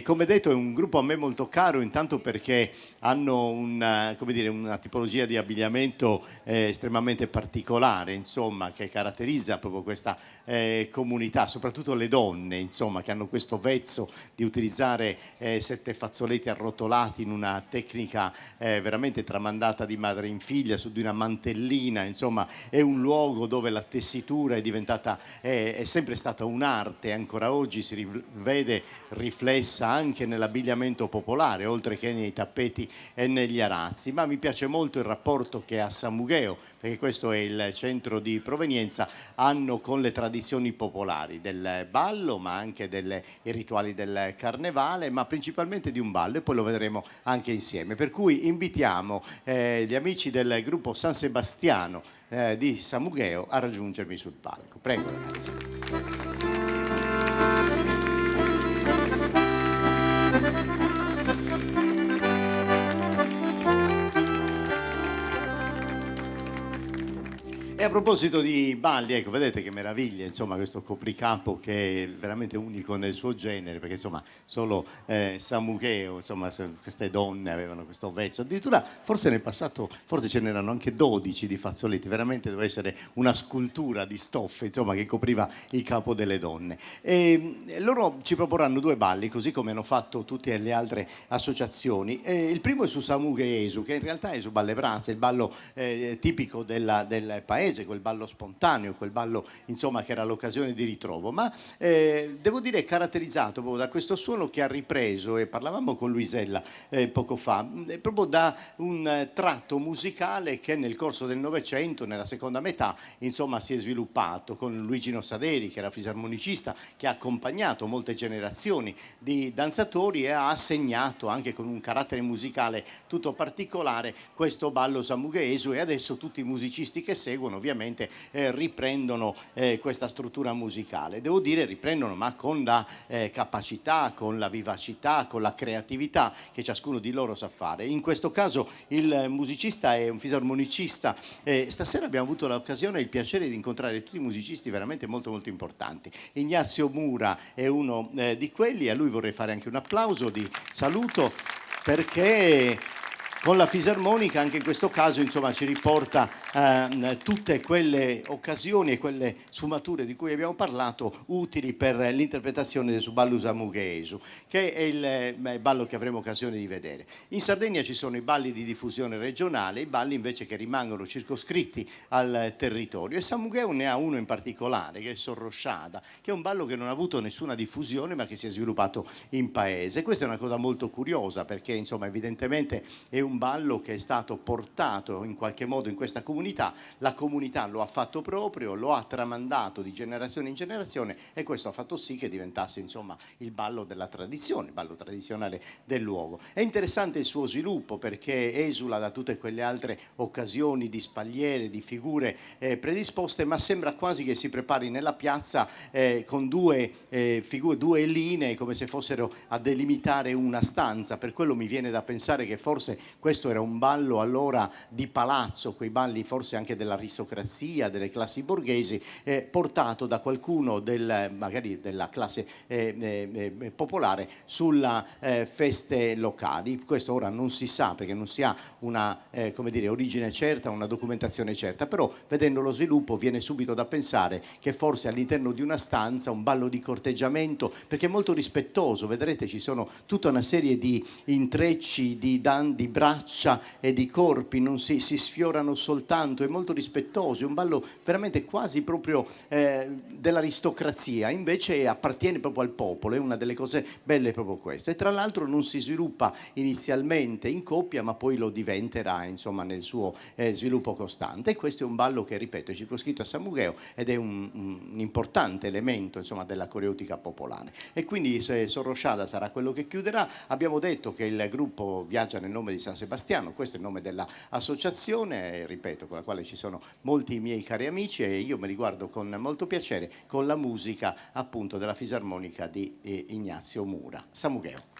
Come detto è un gruppo a me molto caro, intanto perché hanno una tipologia di abbigliamento estremamente particolare, insomma, che caratterizza proprio questa comunità, soprattutto le donne, insomma, che hanno questo vezzo di utilizzare 7 fazzoletti arrotolati in una tecnica veramente tramandata di madre in figlia su di una mantellina. Insomma, è un luogo dove la tessitura è sempre stata un'arte, ancora oggi si vede riflessa anche nell'abbigliamento popolare, oltre che nei tappeti e negli arazzi. Ma mi piace molto il rapporto che a San Mugheo, perché questo è il centro di provenienza, hanno con le tradizioni popolari del ballo, ma anche i rituali del carnevale, ma principalmente di un ballo, e poi lo vedremo anche insieme. Per cui invitiamo gli amici del gruppo San Sebastiano di San Mugheo a raggiungermi sul palco. Prego ragazzi. E a proposito di balli, ecco, vedete che meraviglia, insomma, questo copricapo che è veramente unico nel suo genere, perché insomma solo San Mugheo, insomma, queste donne avevano questo vezzo. Addirittura forse nel passato, forse ce n'erano anche 12 di fazzoletti, veramente doveva essere una scultura di stoffe, insomma, che copriva il capo delle donne. E loro ci proporranno 2 balli, così come hanno fatto tutte le altre associazioni. Il primo è su Samugheesu, che in realtà è su Balle Brase, il ballo tipico del paese, quel ballo spontaneo, quel ballo insomma che era l'occasione di ritrovo, ma devo dire caratterizzato proprio da questo suono che ha ripreso, e parlavamo con Luisella poco fa, proprio da un tratto musicale che nel corso del Novecento, nella seconda metà, insomma si è sviluppato con Luigi Nossaderi, che era fisarmonicista, che ha accompagnato molte generazioni di danzatori e ha assegnato anche con un carattere musicale tutto particolare questo ballo samugheesu, e adesso tutti i musicisti che seguono ovviamente riprendono questa struttura musicale. Devo dire riprendono, ma con la capacità, con la vivacità, con la creatività che ciascuno di loro sa fare. In questo caso il musicista è un fisarmonicista. Stasera abbiamo avuto l'occasione e il piacere di incontrare tutti i musicisti veramente molto molto importanti. Ignazio Mura è uno di quelli, a lui vorrei fare anche un applauso di saluto, perché con la fisarmonica anche in questo caso insomma ci riporta tutte quelle occasioni e quelle sfumature di cui abbiamo parlato, utili per l'interpretazione del ballo samugheesu, che è il ballo che avremo occasione di vedere. In Sardegna ci sono i balli di diffusione regionale, i balli invece che rimangono circoscritti al territorio, e San Mugheo ne ha uno in particolare, che è Sorrosciada, che è un ballo che non ha avuto nessuna diffusione ma che si è sviluppato in paese. Questa è una cosa molto curiosa, perché insomma evidentemente è un un ballo che è stato portato in qualche modo in questa comunità, la comunità lo ha fatto proprio, lo ha tramandato di generazione in generazione e questo ha fatto sì che diventasse insomma il ballo della tradizione, il ballo tradizionale del luogo. È interessante il suo sviluppo perché esula da tutte quelle altre occasioni di spalliere, di figure predisposte, ma sembra quasi che si prepari nella piazza con due figure, due linee come se fossero a delimitare una stanza. Per quello mi viene da pensare che forse questo era un ballo allora di palazzo, quei balli forse anche dell'aristocrazia, delle classi borghesi, portato da qualcuno magari della classe popolare sulla feste locali. Questo ora non si sa perché non si ha una come dire, origine certa, una documentazione certa, però vedendo lo sviluppo viene subito da pensare che forse all'interno di una stanza un ballo di corteggiamento, perché è molto rispettoso, vedrete ci sono tutta una serie di intrecci di braccia e di corpi, non si sfiorano soltanto, è molto rispettoso, è un ballo veramente quasi proprio dell'aristocrazia, invece appartiene proprio al popolo, è una delle cose belle proprio questo. E tra l'altro non si sviluppa inizialmente in coppia, ma poi lo diventerà insomma nel suo sviluppo costante. E questo è un ballo che, ripeto, è circoscritto a San Mugheo ed è un importante elemento insomma della coreutica popolare. E quindi Sorrosciada sarà quello che chiuderà. Abbiamo detto che il gruppo viaggia nel nome di San Sebastiano, questo è il nome dell'associazione, ripeto, con la quale ci sono molti miei cari amici e io me li guardo con molto piacere con la musica appunto della fisarmonica di Ignazio Mura. San Mugheo.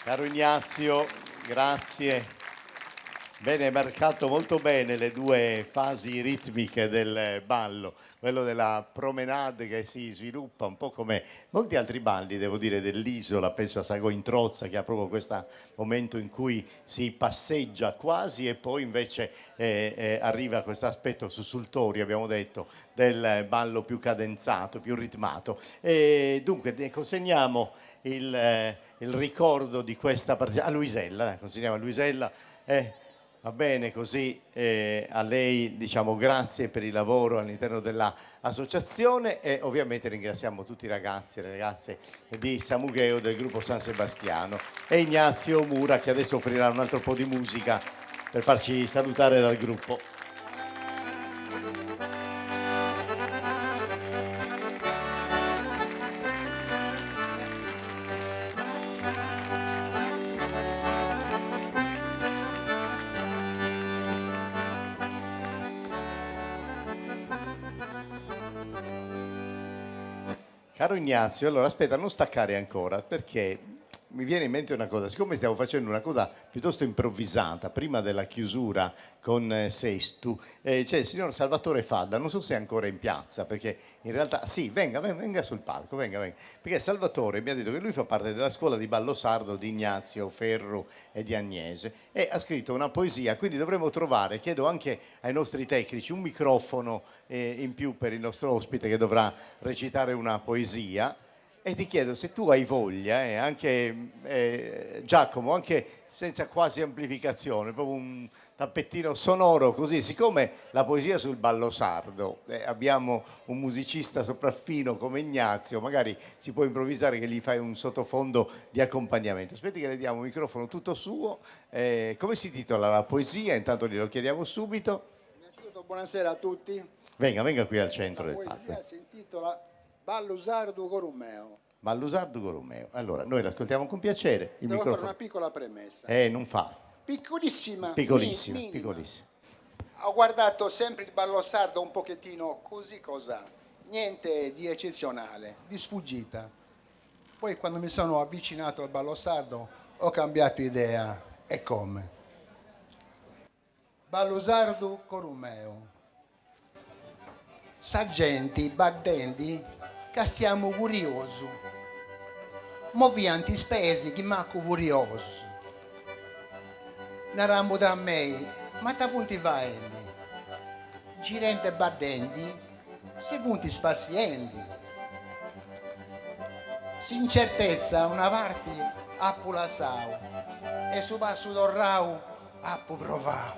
Caro Ignazio, grazie. Bene, hai marcato molto bene le due fasi ritmiche del ballo, quello della promenade che si sviluppa un po' come molti altri balli, devo dire, dell'isola, penso a Sago in Trozza che ha proprio questo momento in cui si passeggia quasi e poi invece arriva questo aspetto sussultorio, abbiamo detto, del ballo più cadenzato, più ritmato. E dunque consegniamo il ricordo di questa partita a Luisella, consegniamo a Luisella. Va bene, così a lei diciamo grazie per il lavoro all'interno dell'associazione e ovviamente ringraziamo tutti i ragazzi e le ragazze di Samugheo del gruppo San Sebastiano e Ignazio Mura che adesso offrirà un altro po' di musica per farci salutare dal gruppo. Caro Ignazio, allora aspetta, non staccare ancora perché mi viene in mente una cosa, siccome stiamo facendo una cosa piuttosto improvvisata, prima della chiusura con Sestu, c'è il signor Salvatore Fadda, non so se è ancora in piazza, perché in realtà, sì, venga sul palco, venga, perché Salvatore mi ha detto che lui fa parte della scuola di ballo sardo di Ignazio Ferru e di Agnese e ha scritto una poesia, quindi dovremmo trovare, chiedo anche ai nostri tecnici, un microfono in più per il nostro ospite che dovrà recitare una poesia. E ti chiedo se tu hai voglia, anche Giacomo, anche senza quasi amplificazione, proprio un tappettino sonoro così, siccome la poesia sul ballo sardo, abbiamo un musicista sopraffino come Ignazio, magari si può improvvisare che gli fai un sottofondo di accompagnamento. Aspetti che le diamo un microfono tutto suo, come si titola la poesia? Intanto glielo chiediamo subito. Innanzitutto buonasera a tutti. Venga qui al centro del palco. La palco. poesia si intitola Ballusardo Corumeo. Ballusardo Corumeo. Allora, noi l'ascoltiamo con piacere. Devo fare una piccola premessa. Non fa. Piccolissima. Piccolissima. Ho guardato sempre il ballo sardo un pochettino così cos'ha. Niente di eccezionale, di sfuggita. Poi quando mi sono avvicinato al ballo sardo ho cambiato idea. E come? Ballusardo Corumeo. Saggenti, battenti, che stiamo curiosi. Movianti spesi, che manco curioso. Narambo da me, ma ta punti vai? Girente battenti, se punti spazienti. S'incertezza una parte a pulasau e su passo d'orrau a provau.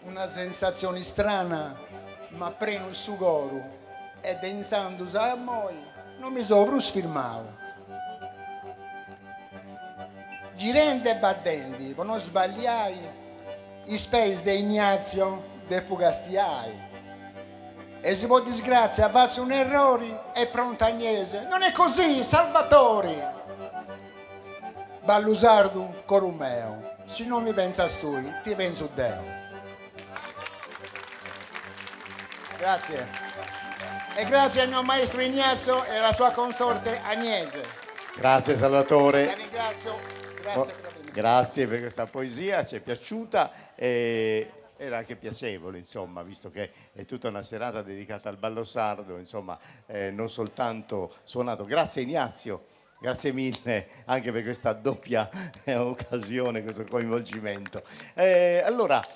Una sensazione strana, ma prendo il sugoro e pensando a moi non mi sono sfirmato. Girente e battenti, per non sbagliare, i space di Ignazio de Pugastiai. E si può disgrazia, faccio un errore e pronto Agnese. Non è così, Salvatore! Ballusardo Corumeo, se non mi pensa tu, ti penso te. Grazie. E grazie al mio maestro Ignazio e alla sua consorte Agnese. Grazie Salvatore. La ringrazio. Grazie per questa poesia, ci è piaciuta e era anche piacevole, insomma, visto che è tutta una serata dedicata al ballo sardo, insomma, non soltanto suonato. Grazie Ignazio. Grazie mille anche per questa doppia occasione, questo coinvolgimento. Allora,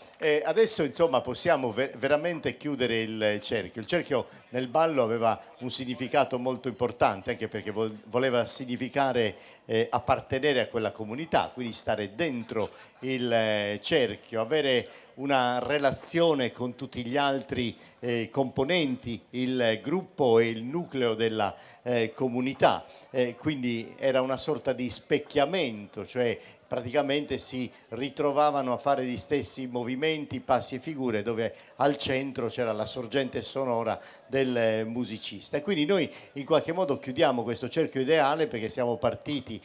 adesso insomma possiamo veramente chiudere il cerchio. Il cerchio nel ballo aveva un significato molto importante, anche perché voleva significare appartenere a quella comunità, quindi stare dentro il cerchio, avere una relazione con tutti gli altri componenti, il gruppo e il nucleo della comunità, quindi era una sorta di specchiamento, cioè praticamente si ritrovavano a fare gli stessi movimenti, passi e figure, dove al centro c'era la sorgente sonora del musicista. E quindi noi in qualche modo chiudiamo questo cerchio ideale, perché siamo partiti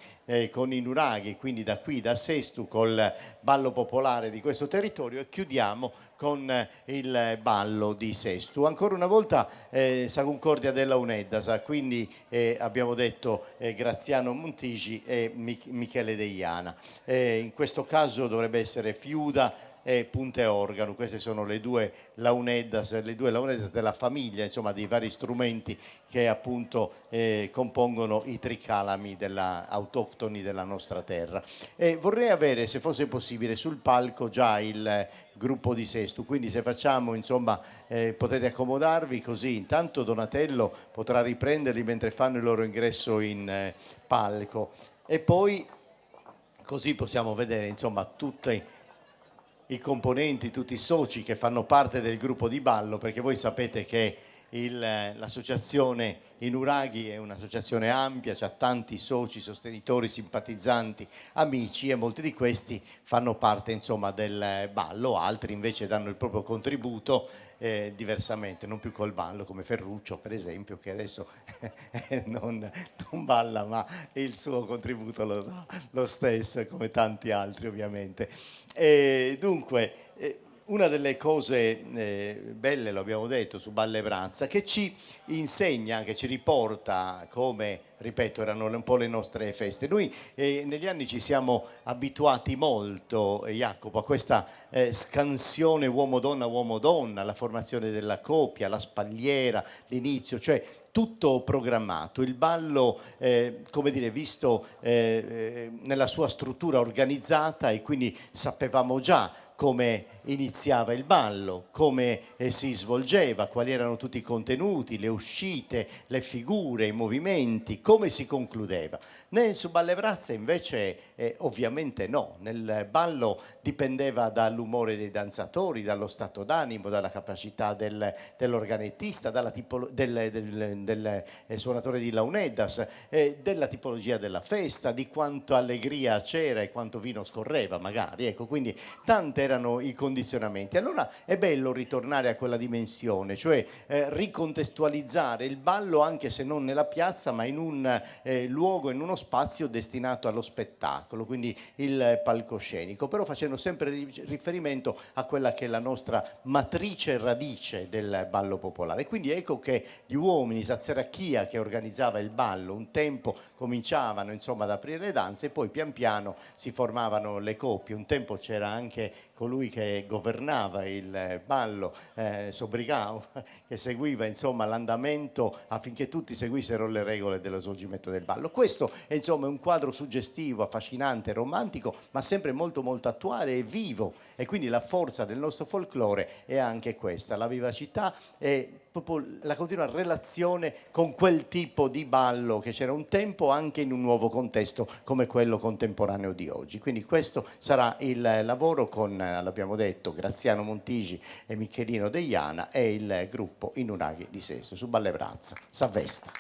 con i nuraghi, quindi da qui, da Sestu, col ballo popolare di questo territorio, e chiudiamo con il ballo di Sestu. Ancora una volta Sa Concordia della Uneddasa, quindi abbiamo detto Graziano Montigi e Michele Deiana. In questo caso dovrebbe essere Fiuda e Punte Organo. Queste sono le due launeddas della famiglia, insomma, di vari strumenti che appunto compongono i tricalami autoctoni della nostra terra. E vorrei avere, se fosse possibile, sul palco già il gruppo di Sestu, quindi se facciamo, insomma, potete accomodarvi così, intanto Donatello potrà riprenderli mentre fanno il loro ingresso in palco, e poi così possiamo vedere, insomma, tutti i componenti, tutti i soci che fanno parte del gruppo di ballo, perché voi sapete che l'associazione I Nuraghi è un'associazione ampia, ha tanti soci, sostenitori, simpatizzanti, amici, e molti di questi fanno parte, insomma, del ballo, altri invece danno il proprio contributo diversamente, non più col ballo, come Ferruccio per esempio, che adesso non balla, ma il suo contributo lo dà lo stesso, come tanti altri ovviamente. Dunque, una delle cose belle, lo abbiamo detto, su Balle Brazza, che ci insegna, che ci riporta come, ripeto, erano un po' le nostre feste. Noi negli anni ci siamo abituati molto, Jacopo, a questa scansione uomo-donna, la formazione della coppia, la spalliera, l'inizio, cioè tutto programmato, il ballo come dire, visto nella sua struttura organizzata, e quindi sapevamo già come iniziava il ballo, come si svolgeva, quali erano tutti i contenuti, le uscite, le figure, i movimenti, come si concludeva. Su Balle Brazza invece ovviamente no, nel ballo dipendeva dall'umore dei danzatori, dallo stato d'animo, dalla capacità dell'organettista, del suonatore di launeddas, della tipologia della festa, di quanto allegria c'era e quanto vino scorreva magari, ecco, quindi tante erano i condizionamenti. Allora è bello ritornare a quella dimensione, cioè ricontestualizzare il ballo, anche se non nella piazza, ma in un luogo, in uno spazio destinato allo spettacolo, quindi il palcoscenico, però facendo sempre riferimento a quella che è la nostra matrice radice del ballo popolare. Quindi ecco che gli uomini, Sazzeracchia che organizzava il ballo, un tempo cominciavano, insomma, ad aprire le danze, e poi pian piano si formavano le coppie. Un tempo c'era anche colui che governava il ballo, Sobrigao, che seguiva, insomma, l'andamento affinché tutti seguissero le regole dello svolgimento del ballo. Questo è, insomma, un quadro suggestivo, affascinante, romantico, ma sempre molto molto attuale e vivo, e quindi la forza del nostro folklore è anche questa, la vivacità e proprio la continua relazione con quel tipo di ballo che c'era un tempo, anche in un nuovo contesto come quello contemporaneo di oggi. Quindi questo sarà il lavoro con, l'abbiamo detto, Graziano Montigi e Michelino Deiana e il gruppo I Nuraghi di Sesto su Balle Brazza, Savesta.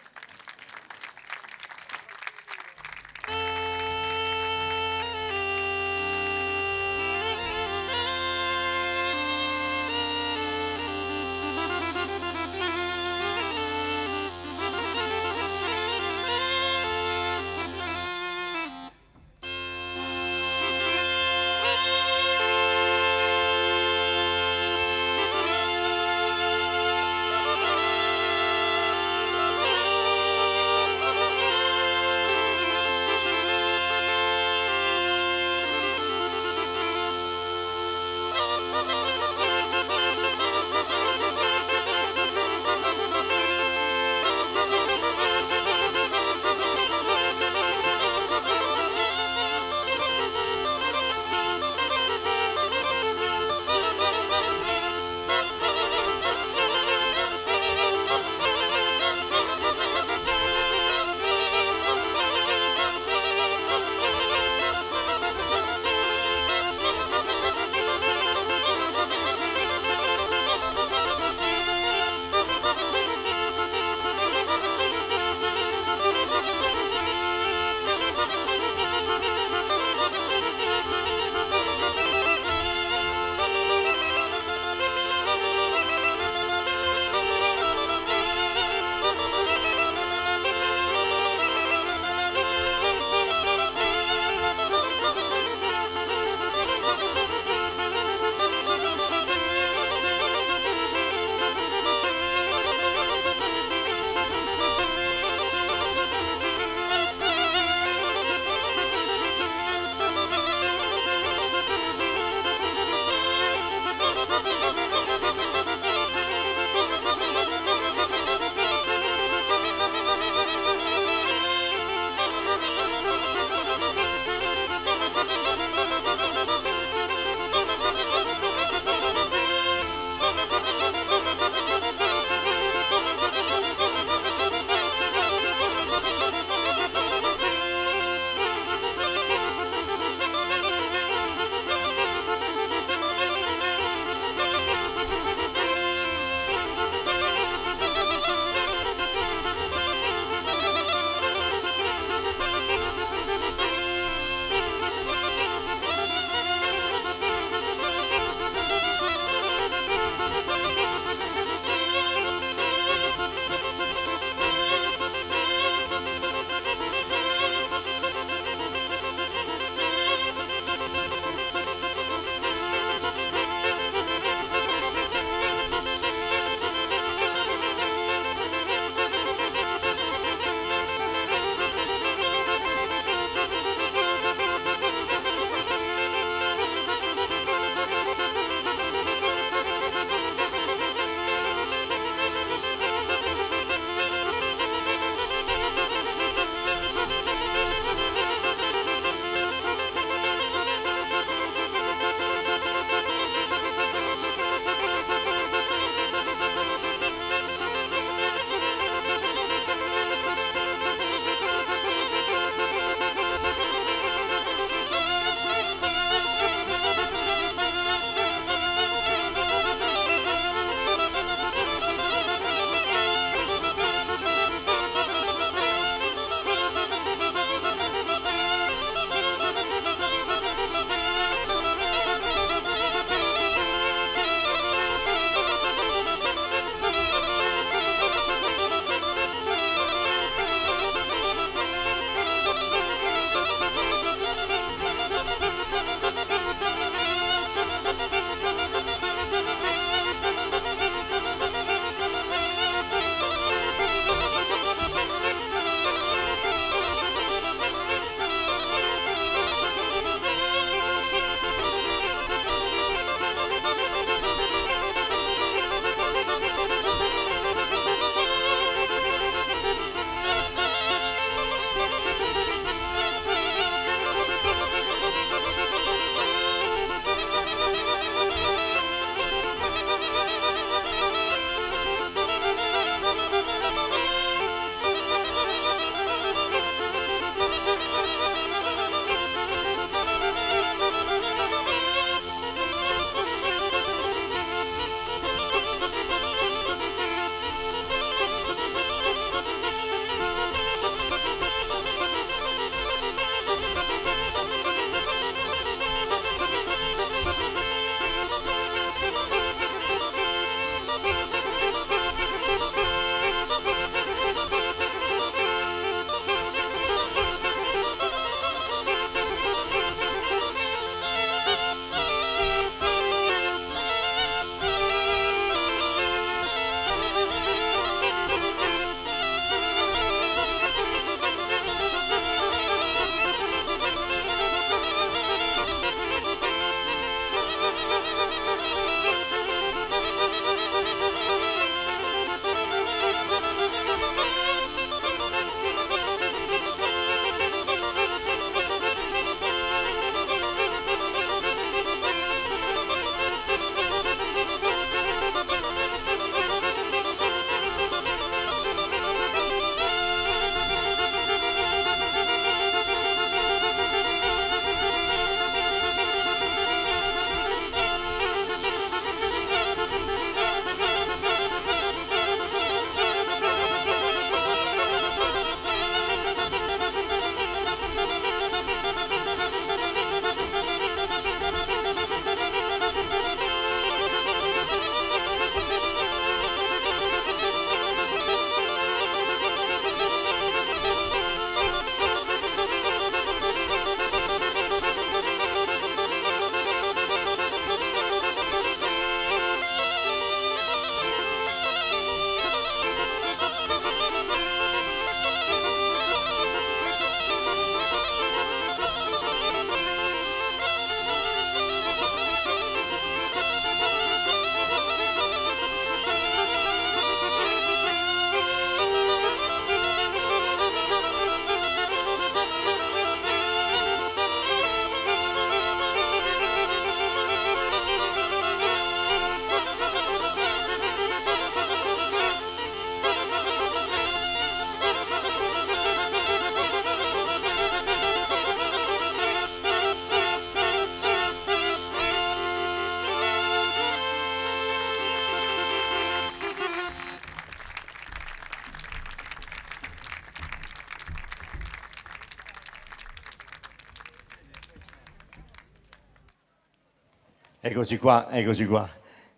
Eccoci qua, eccoci qua.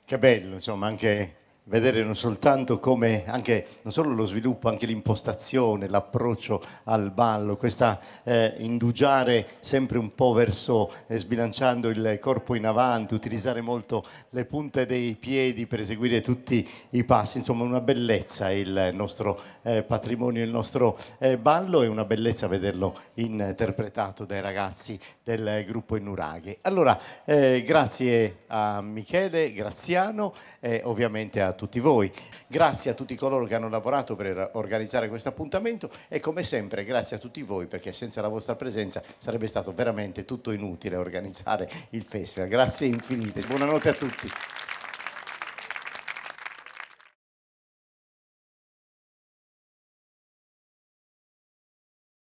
Che bello, insomma, anche vedere non soltanto come, anche, non solo lo sviluppo, anche l'impostazione, l'approccio al ballo, questa indugiare sempre un po' verso, sbilanciando il corpo in avanti, utilizzare molto le punte dei piedi per eseguire tutti i passi, insomma una bellezza il nostro patrimonio, il nostro ballo, e una bellezza vederlo interpretato dai ragazzi del gruppo Innuraghi. Allora, grazie a Michele Graziano e ovviamente a tutti voi. Grazie a tutti coloro che hanno lavorato per organizzare questo appuntamento e come sempre grazie a tutti voi, perché senza la vostra presenza sarebbe stato veramente tutto inutile organizzare il festival. Grazie infinite, buonanotte a tutti.